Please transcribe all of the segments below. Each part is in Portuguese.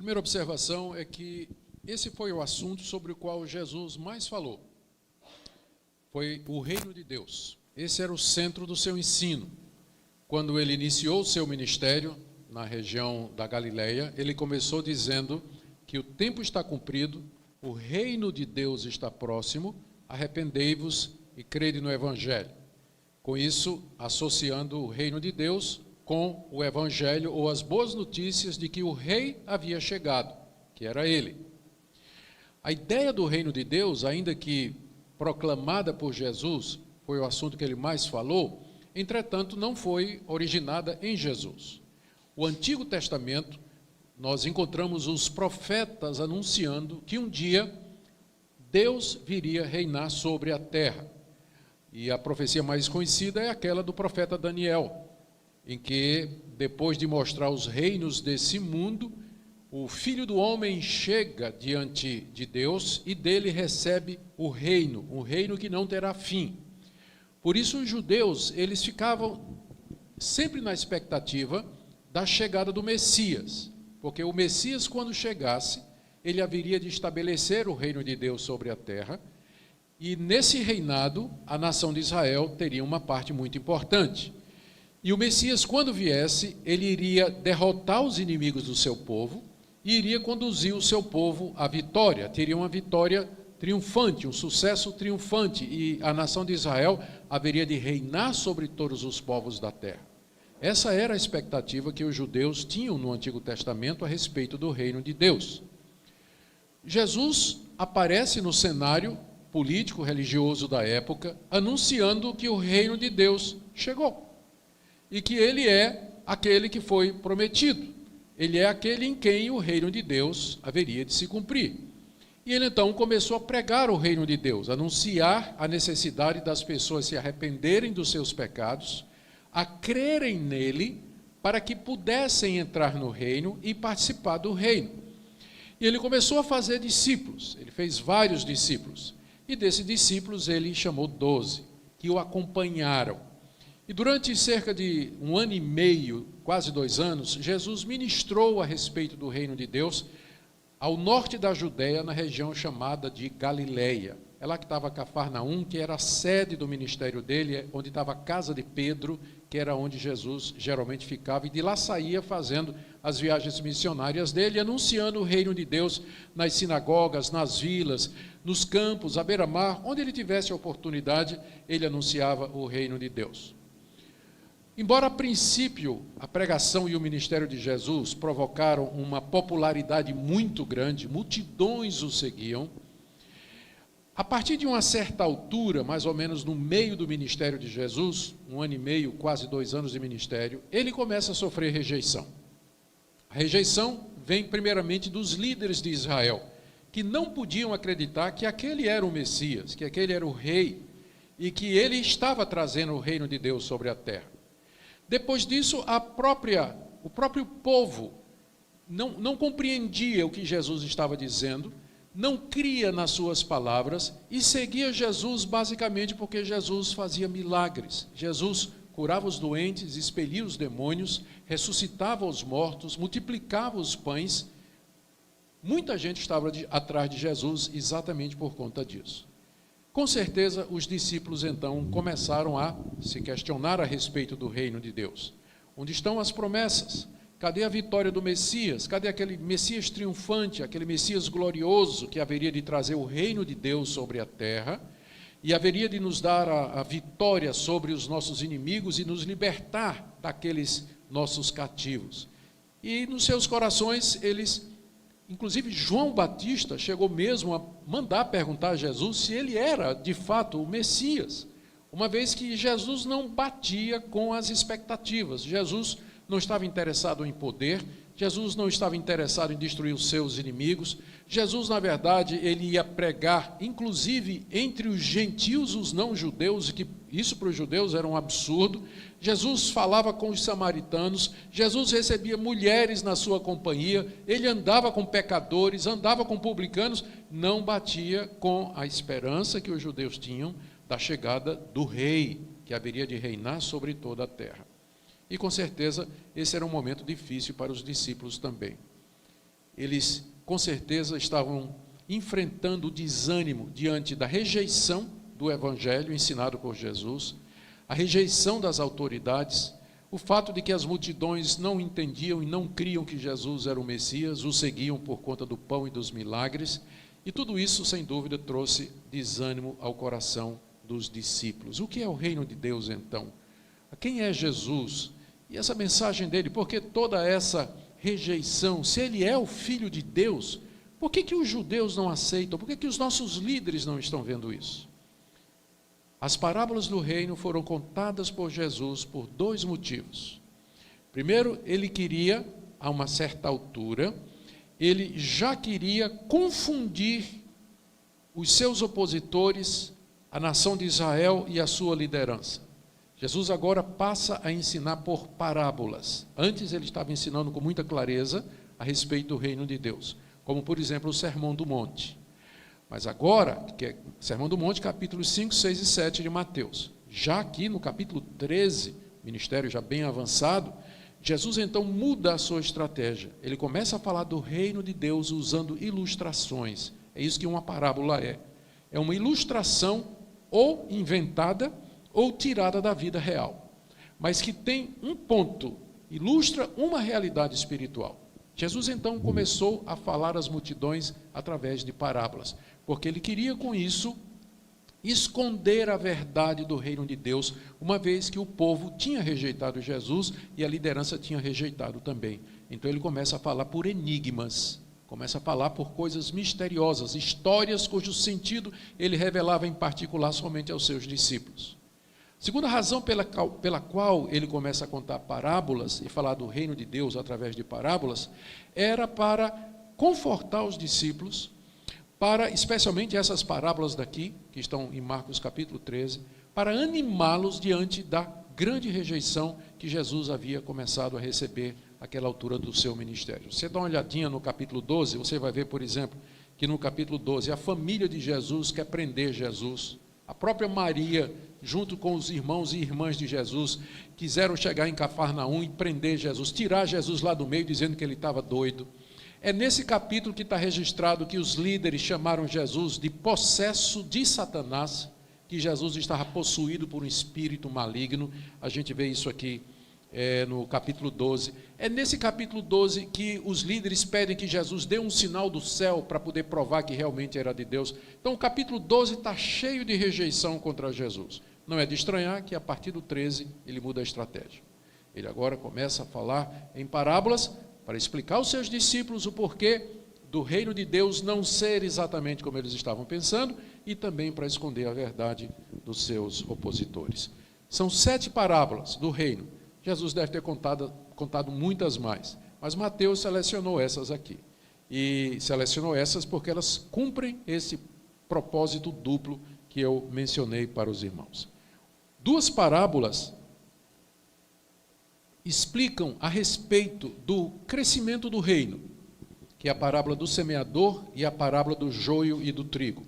primeira observação é que esse foi o assunto sobre o qual Jesus mais falou. Foi o reino de Deus. Esse era o centro do seu ensino. Quando ele iniciou o seu ministério na região da Galileia, ele começou dizendo que o tempo está cumprido, o reino de Deus está próximo, arrependei-vos e crede no Evangelho. Com isso, associando o reino de Deus com o Evangelho ou as boas notícias de que o rei havia chegado, que era ele. A ideia do reino de Deus, ainda que proclamada por Jesus, foi o assunto que ele mais falou, entretanto não foi originada em Jesus. O Antigo Testamento, nós encontramos os profetas anunciando que um dia Deus viria reinar sobre a terra. E a profecia mais conhecida é aquela do profeta Daniel, em que, depois de mostrar os reinos desse mundo, o Filho do Homem chega diante de Deus e dele recebe o reino, um reino que não terá fim. Por isso os judeus, eles ficavam sempre na expectativa da chegada do Messias, porque o Messias, quando chegasse, ele haveria de estabelecer o reino de Deus sobre a terra, e nesse reinado, a nação de Israel teria uma parte muito importante. E o Messias, quando viesse, ele iria derrotar os inimigos do seu povo e iria conduzir o seu povo à vitória. Teria uma vitória triunfante, um sucesso triunfante, e a nação de Israel haveria de reinar sobre todos os povos da terra. Essa era a expectativa que os judeus tinham no Antigo Testamento a respeito do reino de Deus. Jesus aparece no cenário político religioso da época, anunciando que o reino de Deus chegou. E que ele é aquele que foi prometido. Ele é aquele em quem o reino de Deus haveria de se cumprir. E ele então começou a pregar o reino de Deus, anunciar a necessidade das pessoas se arrependerem dos seus pecados, a crerem nele, para que pudessem entrar no reino e participar do reino. E ele começou a fazer discípulos, ele fez vários discípulos. E desses discípulos ele chamou 12, que o acompanharam. E durante cerca de 1 ano e meio, quase 2 anos, Jesus ministrou a respeito do reino de Deus ao norte da Judéia, na região chamada de Galileia. É lá que estava Cafarnaum, que era a sede do ministério dele, onde estava a casa de Pedro, que era onde Jesus geralmente ficava, e de lá saía fazendo as viagens missionárias dele, anunciando o reino de Deus nas sinagogas, nas vilas, nos campos, à beira-mar, onde ele tivesse a oportunidade, ele anunciava o reino de Deus. Embora a princípio a pregação e o ministério de Jesus provocaram uma popularidade muito grande, multidões o seguiam, a partir de uma certa altura, mais ou menos no meio do ministério de Jesus, 1 ano e meio, quase 2 anos de ministério, ele começa a sofrer rejeição. A rejeição vem primeiramente dos líderes de Israel, que não podiam acreditar que aquele era o Messias, que aquele era o rei, e que ele estava trazendo o reino de Deus sobre a terra. Depois disso, o próprio povo não compreendia o que Jesus estava dizendo, não cria nas suas palavras e seguia Jesus basicamente porque Jesus fazia milagres. Jesus curava os doentes, expelia os demônios, ressuscitava os mortos, multiplicava os pães. Muita gente estava atrás de Jesus exatamente por conta disso. Com certeza, os discípulos então começaram a se questionar a respeito do reino de Deus. Onde estão as promessas? Cadê a vitória do Messias? Cadê aquele Messias triunfante, aquele Messias glorioso que haveria de trazer o reino de Deus sobre a terra e haveria de nos dar a vitória sobre os nossos inimigos e nos libertar daqueles nossos cativos? E nos seus corações eles... Inclusive, João Batista chegou mesmo a mandar perguntar a Jesus se ele era, de fato, o Messias, uma vez que Jesus não batia com as expectativas. Jesus não estava interessado em poder, Jesus não estava interessado em destruir os seus inimigos. Jesus, na verdade, ele ia pregar, inclusive, entre os gentios, os não-judeus, e que isso para os judeus era um absurdo. Jesus falava com os samaritanos, Jesus recebia mulheres na sua companhia, ele andava com pecadores, andava com publicanos, não batia com a esperança que os judeus tinham da chegada do rei, que haveria de reinar sobre toda a terra. E com certeza esse era um momento difícil para os discípulos também. eles com certeza estavam enfrentando o desânimo diante da rejeição do evangelho ensinado por Jesus, a rejeição das autoridades, o fato de que as multidões não entendiam e não criam que Jesus era o Messias, o seguiam por conta do pão e dos milagres, e tudo isso, sem dúvida, trouxe desânimo ao coração dos discípulos. O que é o reino de Deus, então? Quem é Jesus? E essa mensagem dele, por que toda essa rejeição? Se ele é o Filho de Deus, por que os judeus não aceitam? Por que os nossos líderes não estão vendo isso? As parábolas do reino foram contadas por Jesus por dois motivos. Primeiro, ele queria, a uma certa altura, ele já queria confundir os seus opositores, a nação de Israel e a sua liderança. Jesus agora passa a ensinar por parábolas. Antes ele estava ensinando com muita clareza a respeito do reino de Deus, como por exemplo o Sermão do Monte. Mas agora, que é Sermão do Monte, capítulos 5, 6 e 7 de Mateus. Já aqui no capítulo 13, ministério já bem avançado, Jesus então muda a sua estratégia. Ele começa a falar do reino de Deus usando ilustrações. É isso que uma parábola é. É uma ilustração ou inventada ou tirada da vida real, mas que tem um ponto, ilustra uma realidade espiritual. Jesus então começou a falar às multidões através de parábolas, porque ele queria com isso esconder a verdade do reino de Deus, uma vez que o povo tinha rejeitado Jesus e a liderança tinha rejeitado também. Então ele começa a falar por enigmas, começa a falar por coisas misteriosas, histórias cujo sentido ele revelava em particular somente aos seus discípulos. Segunda razão pela qual ele começa a contar parábolas e falar do reino de Deus através de parábolas, era para confortar os discípulos, para, especialmente essas parábolas daqui, que estão em Marcos capítulo 13, para animá-los diante da grande rejeição que Jesus havia começado a receber àquela altura do seu ministério. Você dá uma olhadinha no capítulo 12, você vai ver, por exemplo, que no capítulo 12, a família de Jesus quer prender Jesus. A própria Maria, junto com os irmãos e irmãs de Jesus, quiseram chegar em Cafarnaum e prender Jesus, tirar Jesus lá do meio, dizendo que ele estava doido. É nesse capítulo que está registrado que os líderes chamaram Jesus de possesso de Satanás, que Jesus estava possuído por um espírito maligno. A gente vê isso aqui no capítulo 12. É nesse capítulo 12 que os líderes pedem que Jesus dê um sinal do céu para poder provar que realmente era de Deus. Então o capítulo 12 está cheio de rejeição contra Jesus. Não é de estranhar que a partir do 13 ele muda a estratégia. Ele agora começa a falar em parábolas para explicar aos seus discípulos o porquê do reino de Deus não ser exatamente como eles estavam pensando e também para esconder a verdade dos seus opositores. São 7 parábolas do reino. Jesus deve ter contado muitas mais, mas Mateus selecionou essas aqui. E selecionou essas porque elas cumprem esse propósito duplo que eu mencionei para os irmãos. 2 parábolas explicam a respeito do crescimento do reino, que é a parábola do semeador e a parábola do joio e do trigo.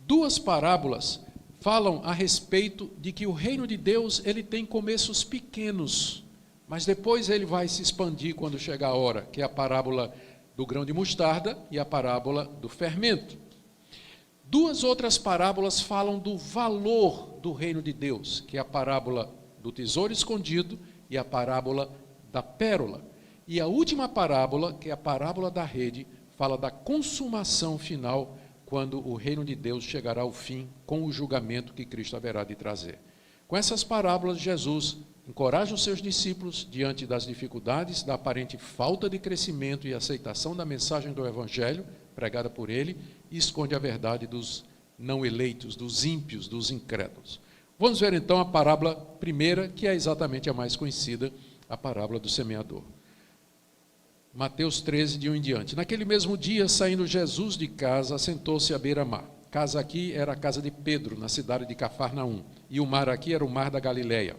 2 parábolas falam a respeito de que o reino de Deus ele tem começos pequenos, mas depois ele vai se expandir quando chegar a hora, que é a parábola do grão de mostarda e a parábola do fermento. 2 outras parábolas falam do valor do reino de Deus, que é a parábola do tesouro escondido e a parábola da pérola. E a última parábola, que é a parábola da rede, fala da consumação final, quando o reino de Deus chegará ao fim com o julgamento que Cristo haverá de trazer. Com essas parábolas, Jesus encoraja os seus discípulos diante das dificuldades, da aparente falta de crescimento e aceitação da mensagem do Evangelho, pregada por ele, e esconde a verdade dos não eleitos, dos ímpios, dos incrédulos. Vamos ver então a parábola primeira, que é exatamente a mais conhecida, a parábola do semeador. Mateus 13, de 1 em diante. Naquele mesmo dia, saindo Jesus de casa, assentou-se à beira-mar. Casa aqui era a casa de Pedro, na cidade de Cafarnaum, e o mar aqui era o mar da Galileia.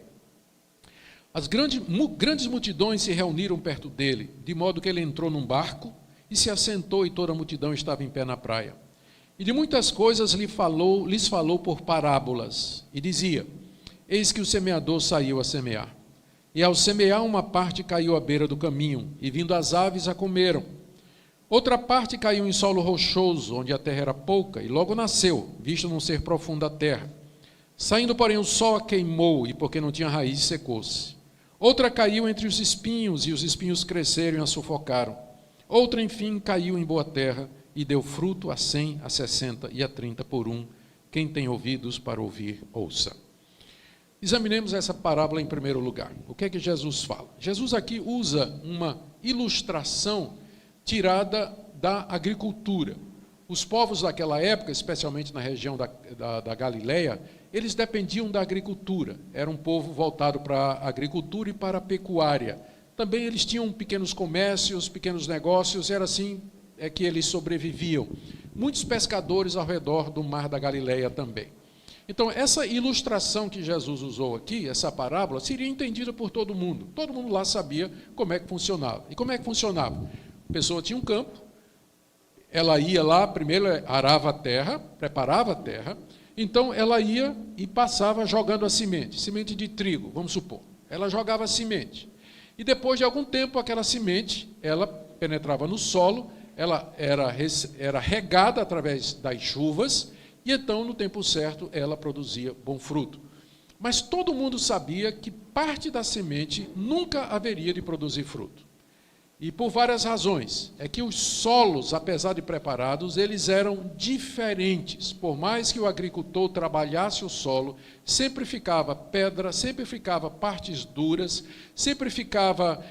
As grandes multidões se reuniram perto dele, de modo que ele entrou num barco e se assentou, e toda a multidão estava em pé na praia. E de muitas coisas lhes falou por parábolas, e dizia: eis que o semeador saiu a semear. E ao semear, uma parte caiu à beira do caminho, e vindo as aves a comeram. Outra parte caiu em solo rochoso, onde a terra era pouca, e logo nasceu, visto não ser profunda a terra. Saindo, porém, o sol a queimou, e porque não tinha raiz, secou-se. Outra caiu entre os espinhos, e os espinhos cresceram e a sufocaram. Outra, enfim, caiu em boa terra, e deu fruto a 100, a 60 e a 30 por um. Quem tem ouvidos para ouvir, ouça. Examinemos essa parábola em primeiro lugar. O que é que Jesus fala? Jesus aqui usa uma ilustração tirada da agricultura. Os povos daquela época, especialmente na região da Galileia, eles dependiam da agricultura. Era um povo voltado para a agricultura e para a pecuária. Também eles tinham pequenos comércios, pequenos negócios, era assim que eles sobreviviam. Muitos pescadores ao redor do mar da Galileia também. Então, essa ilustração que Jesus usou aqui, essa parábola, seria entendida por todo mundo. Todo mundo lá sabia como é que funcionava. E como é que funcionava? A pessoa tinha um campo, ela ia lá, primeiro arava a terra, preparava a terra, então ela ia e passava jogando a semente de trigo, vamos supor. Ela jogava a semente. E depois de algum tempo, aquela semente, ela penetrava no solo, ela era regada através das chuvas, e então, no tempo certo, ela produzia bom fruto. Mas todo mundo sabia que parte da semente nunca haveria de produzir fruto. E por várias razões. É que os solos, apesar de preparados, eles eram diferentes. Por mais que o agricultor trabalhasse o solo, sempre ficava pedra, sempre ficava partes duras, sempre ficava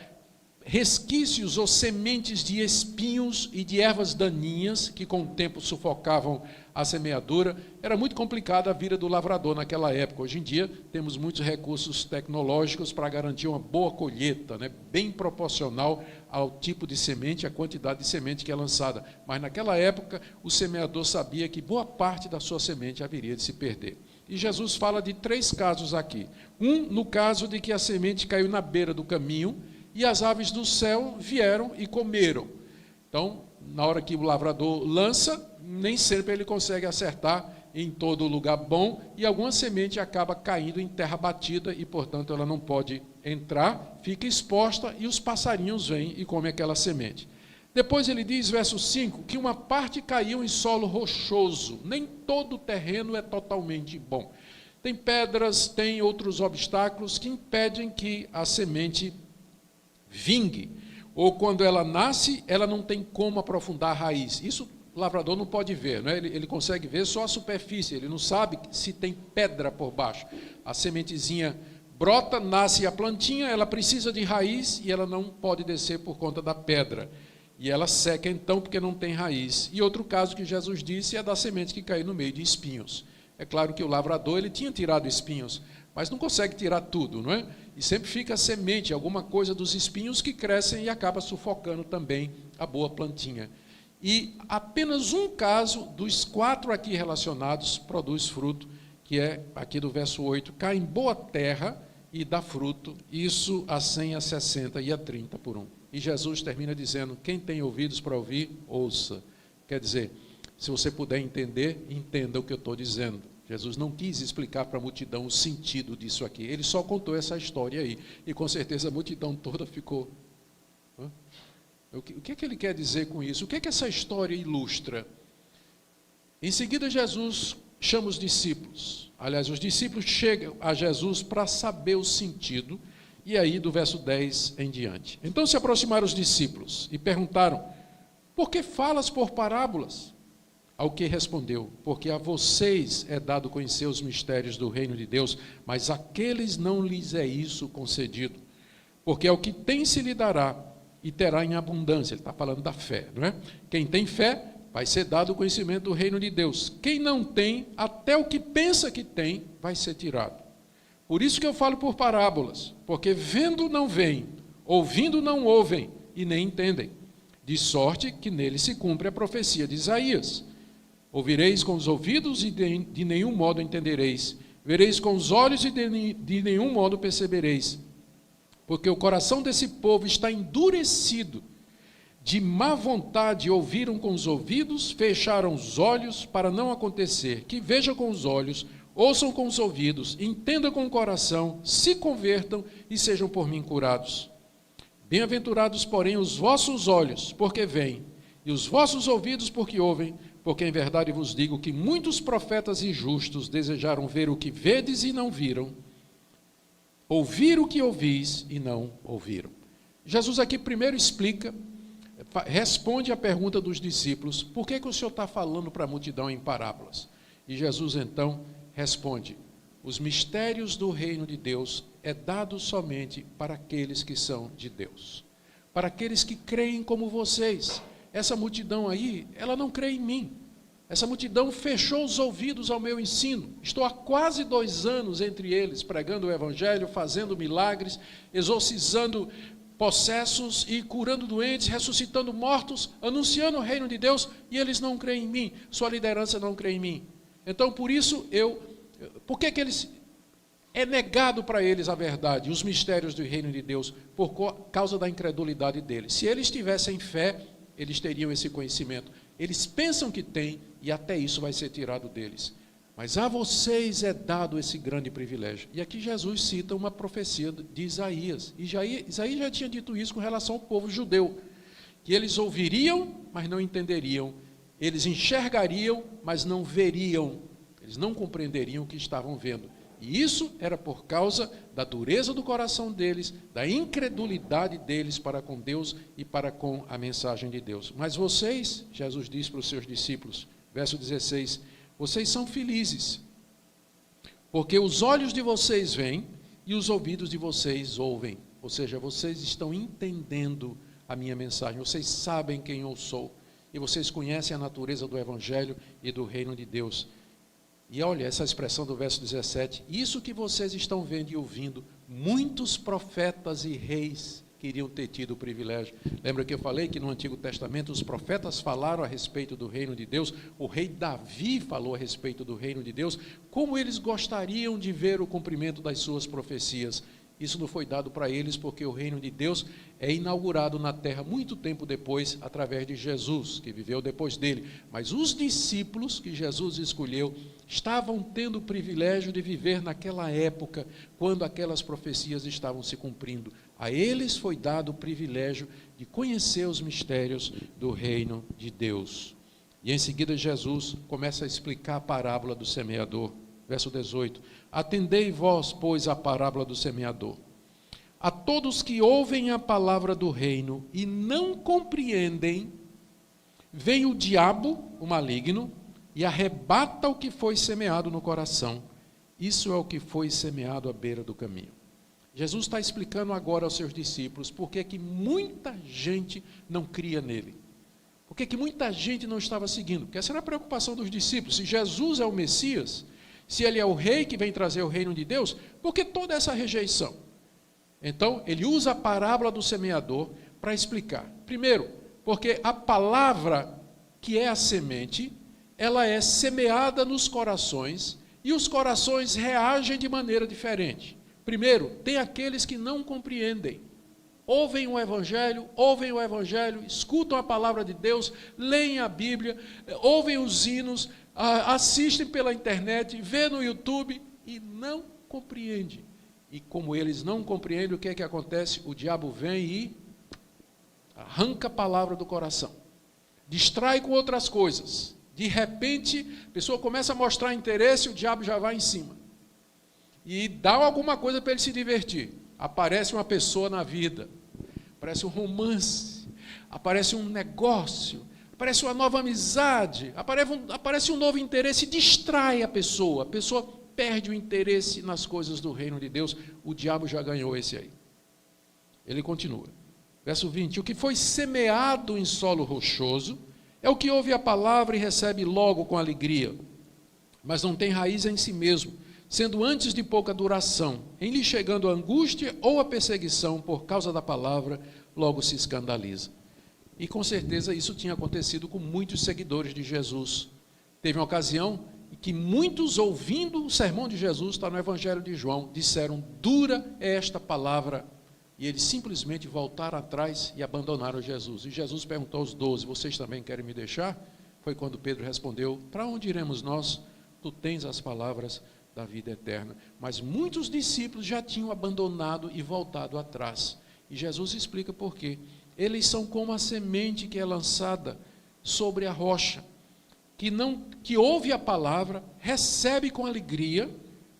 resquícios ou sementes de espinhos e de ervas daninhas que com o tempo sufocavam a semeadura. Era muito complicada a vida do lavrador naquela época. Hoje em dia temos muitos recursos tecnológicos para garantir uma boa colheita, né? Bem proporcional ao tipo de semente, à quantidade de semente que é lançada. Mas naquela época o semeador sabia que boa parte da sua semente haveria de se perder. E Jesus fala de 3 casos aqui. No caso de que a semente caiu na beira do caminho, e as aves do céu vieram e comeram. Então, na hora que o lavrador lança, nem sempre ele consegue acertar em todo lugar bom, e alguma semente acaba caindo em terra batida, e, portanto, ela não pode entrar, fica exposta, e os passarinhos vêm e comem aquela semente. Depois ele diz, verso 5, que uma parte caiu em solo rochoso. Nem todo o terreno é totalmente bom. Tem pedras, tem outros obstáculos que impedem que a semente vingue, ou quando ela nasce, ela não tem como aprofundar a raiz. Isso o lavrador não pode ver, né? Ele consegue ver só a superfície, ele não sabe se tem pedra por baixo. A sementezinha brota, nasce a plantinha, ela precisa de raiz e ela não pode descer por conta da pedra. E ela seca então porque não tem raiz. E outro caso que Jesus disse é da semente que caiu no meio de espinhos. É claro que o lavrador ele tinha tirado espinhos, mas não consegue tirar tudo, não é? E sempre fica a semente, alguma coisa dos espinhos que crescem e acaba sufocando também a boa plantinha. E apenas um caso dos 4 aqui relacionados produz fruto, que é aqui do verso 8, cai em boa terra e dá fruto, isso a 100, a 60 e a 30 por um. E Jesus termina dizendo, quem tem ouvidos para ouvir, ouça. Quer dizer, se você puder entender, entenda o que eu estou dizendo. Jesus não quis explicar para a multidão o sentido disso aqui. Ele só contou essa história aí. E com certeza a multidão toda ficou... O que é que ele quer dizer com isso? O que é que essa história ilustra? Em seguida, Jesus chama os discípulos. Aliás, os discípulos chegam a Jesus para saber o sentido. E aí, do verso 10 em diante. Então se aproximaram os discípulos e perguntaram, por que falas por parábolas? Ao que respondeu, porque a vocês é dado conhecer os mistérios do reino de Deus, mas àqueles não lhes é isso concedido. Porque ao que tem se lhe dará e terá em abundância. Ele está falando da fé, não é? Quem tem fé vai ser dado o conhecimento do reino de Deus. Quem não tem, até o que pensa que tem, vai ser tirado. Por isso que eu falo por parábolas, porque vendo não veem, ouvindo não ouvem e nem entendem. De sorte que nele se cumpre a profecia de Isaías. Ouvireis com os ouvidos e de nenhum modo entendereis. Vereis com os olhos e de nenhum modo percebereis. Porque o coração desse povo está endurecido. De má vontade ouviram com os ouvidos, fecharam os olhos para não acontecer. Que vejam com os olhos, ouçam com os ouvidos, entendam com o coração, se convertam e sejam por mim curados. Bem-aventurados, porém, os vossos olhos, porque veem, e os vossos ouvidos porque ouvem, porque em verdade vos digo que muitos profetas injustos desejaram ver o que vedes e não viram, ouvir o que ouvis e não ouviram. Jesus aqui primeiro explica, responde à pergunta dos discípulos, por que o Senhor está falando para a multidão em parábolas? E Jesus então responde, os mistérios do reino de Deus é dado somente para aqueles que são de Deus, para aqueles que creem como vocês. Essa multidão aí, ela não crê em mim. Essa multidão fechou os ouvidos ao meu ensino. Estou há quase 2 anos entre eles, pregando o evangelho, fazendo milagres, exorcizando possessos e curando doentes, ressuscitando mortos, anunciando o reino de Deus, e eles não creem em mim. Sua liderança não crê em mim. Então, por isso, por que eles... É negado para eles a verdade, os mistérios do reino de Deus, por causa da incredulidade deles. Se eles tivessem fé, eles teriam esse conhecimento. Eles pensam que têm, e até isso vai ser tirado deles. Mas a vocês é dado esse grande privilégio. E aqui Jesus cita uma profecia de Isaías. E Isaías já tinha dito isso com relação ao povo judeu, que eles ouviriam, mas não entenderiam. Eles enxergariam, mas não veriam. Eles não compreenderiam o que estavam vendo. E isso era por causa da dureza do coração deles, da incredulidade deles para com Deus e para com a mensagem de Deus. Mas vocês, Jesus diz para os seus discípulos, verso 16, vocês são felizes, porque os olhos de vocês veem e os ouvidos de vocês ouvem. Ou seja, vocês estão entendendo a minha mensagem, vocês sabem quem eu sou, e vocês conhecem a natureza do Evangelho e do reino de Deus. E olha essa expressão do verso 17, isso que vocês estão vendo e ouvindo, muitos profetas e reis queriam ter tido o privilégio. Lembra que eu falei que no Antigo Testamento os profetas falaram a respeito do reino de Deus, o rei Davi falou a respeito do reino de Deus, como eles gostariam de ver o cumprimento das suas profecias. Isso não foi dado para eles porque o reino de Deus é inaugurado na terra muito tempo depois, através de Jesus, que viveu depois dele. Mas os discípulos que Jesus escolheu estavam tendo o privilégio de viver naquela época, quando aquelas profecias estavam se cumprindo. A eles foi dado o privilégio de conhecer os mistérios do reino de Deus. E em seguida Jesus começa a explicar a parábola do semeador. Verso 18, atendei vós, pois, a parábola do semeador. A todos que ouvem a palavra do reino e não compreendem, vem o diabo, o maligno, e arrebata o que foi semeado no coração. Isso é o que foi semeado à beira do caminho. Jesus está explicando agora aos seus discípulos por que muita gente não cria nele. Por que muita gente não estava seguindo. Porque essa era a preocupação dos discípulos. Se Jesus é o Messias, se ele é o rei que vem trazer o reino de Deus, por que toda essa rejeição? Então, ele usa a parábola do semeador para explicar. Primeiro, porque a palavra que é a semente, ela é semeada nos corações e os corações reagem de maneira diferente. Primeiro, tem aqueles que não compreendem. Ouvem o Evangelho, escutam a palavra de Deus, leem a Bíblia, ouvem os hinos, assistem pela internet, vê no YouTube e não compreendem. E como eles não compreendem, o que é que acontece? O diabo vem e arranca a palavra do coração, distrai com outras coisas. De repente, a pessoa começa a mostrar interesse, o diabo já vai em cima. E dá alguma coisa para ele se divertir. Aparece uma pessoa na vida, aparece um romance, aparece um negócio, aparece uma nova amizade, aparece um novo interesse, distrai a pessoa perde o interesse nas coisas do reino de Deus, o diabo já ganhou esse aí. Ele continua, verso 20, o que foi semeado em solo rochoso, é o que ouve a palavra e recebe logo com alegria, mas não tem raiz em si mesmo, sendo antes de pouca duração, em lhe chegando a angústia ou a perseguição por causa da palavra, logo se escandaliza. E com certeza isso tinha acontecido com muitos seguidores de Jesus. Teve uma ocasião em que muitos, ouvindo o sermão de Jesus, está no Evangelho de João, disseram, dura é esta palavra, e eles simplesmente voltaram atrás e abandonaram Jesus. E Jesus perguntou aos 12, vocês também querem me deixar? Foi quando Pedro respondeu, para onde iremos nós? Tu tens as palavras da vida eterna. Mas muitos discípulos já tinham abandonado e voltado atrás. E Jesus explica por quê. Eles são como a semente que é lançada sobre a rocha, que ouve a palavra, recebe com alegria,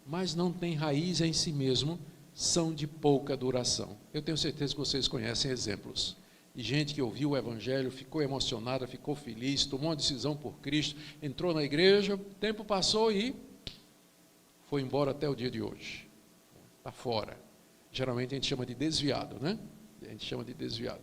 mas não tem raiz em si mesmo, são de pouca duração. Eu tenho certeza que vocês conhecem exemplos de gente que ouviu o evangelho, ficou emocionada, ficou feliz, tomou uma decisão por Cristo, entrou na igreja, o tempo passou e foi embora até o dia de hoje. Está fora. Geralmente a gente chama de desviado, né? A gente chama de desviado.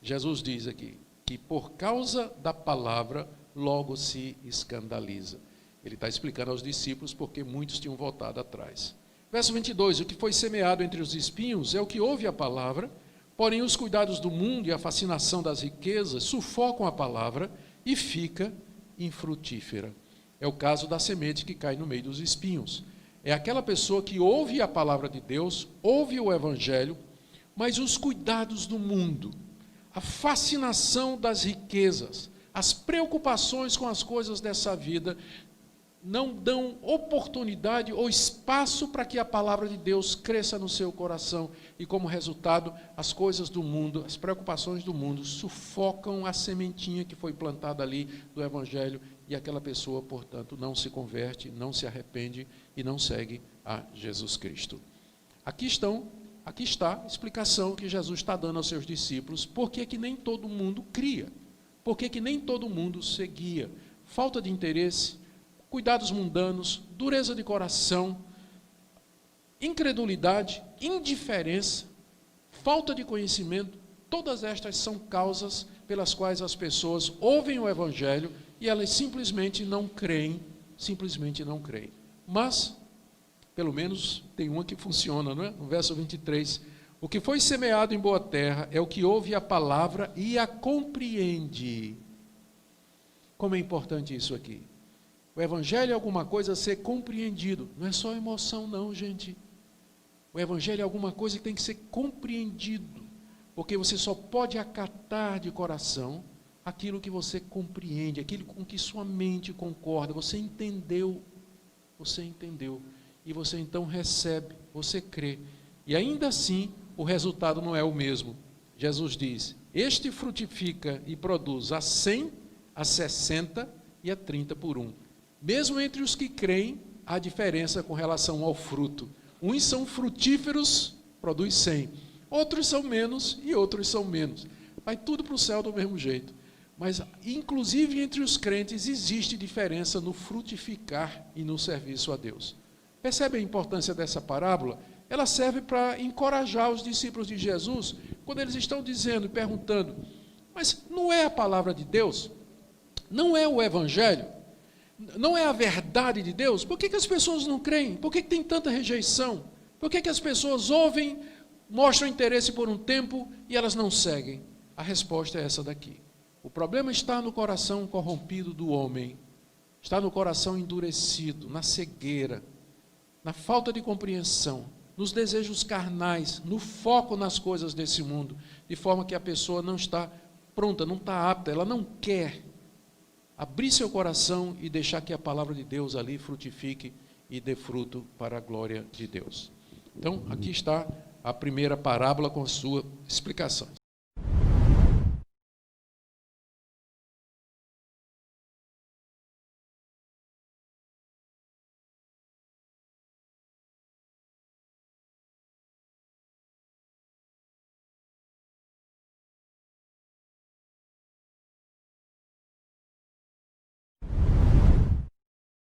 Jesus diz aqui que por causa da palavra logo se escandaliza. Ele está explicando aos discípulos porque muitos tinham voltado atrás. Verso 22, o que foi semeado entre os espinhos é o que ouve a palavra, porém os cuidados do mundo e a fascinação das riquezas sufocam a palavra e fica infrutífera. É o caso da semente que cai no meio dos espinhos. É aquela pessoa que ouve a palavra de Deus, ouve o evangelho, mas os cuidados do mundo, a fascinação das riquezas, as preocupações com as coisas dessa vida, não dão oportunidade ou espaço para que a palavra de Deus cresça no seu coração. E como resultado, as coisas do mundo, as preocupações do mundo sufocam a sementinha que foi plantada ali do evangelho, e aquela pessoa, portanto, não se converte, não se arrepende e não segue a Jesus Cristo. Aqui está a explicação que Jesus está dando aos seus discípulos, por que nem todo mundo cria, por que nem todo mundo seguia. Falta de interesse, cuidados mundanos, dureza de coração, incredulidade, indiferença, falta de conhecimento, todas estas são causas pelas quais as pessoas ouvem o evangelho e elas simplesmente não creem. Mas, pelo menos, tem uma que funciona, não é? No verso 23, o que foi semeado em boa terra é o que ouve a palavra e a compreende. Como é importante isso aqui. O evangelho é alguma coisa a ser compreendido, não é só emoção não, gente. O evangelho é alguma coisa que tem que ser compreendido, porque você só pode acatar de coração aquilo que você compreende, aquilo com que sua mente concorda. Você entendeu, e você então recebe, você crê, e ainda assim o resultado não é o mesmo. Jesus diz, este frutifica e produz a 100, a 60 e a 30 por um. Mesmo entre os que creem, há diferença com relação ao fruto. Uns são frutíferos, produz 100. Outros são menos e outros são menos. Vai tudo para o céu do mesmo jeito. Mas, inclusive entre os crentes, existe diferença no frutificar e no serviço a Deus. Percebe a importância dessa parábola? Ela serve para encorajar os discípulos de Jesus, quando eles estão dizendo e perguntando, mas não é a palavra de Deus? Não é o evangelho? Não é a verdade de Deus? Por que as pessoas não creem? Por que tem tanta rejeição? Por que as pessoas ouvem, mostram interesse por um tempo e elas não seguem? A resposta é essa daqui. O problema está no coração corrompido do homem, está no coração endurecido, na cegueira, na falta de compreensão, nos desejos carnais, no foco nas coisas desse mundo, de forma que a pessoa não está pronta, não está apta, ela não quer abrir seu coração e deixar que a palavra de Deus ali frutifique e dê fruto para a glória de Deus. Então, aqui está a primeira parábola com a sua explicação.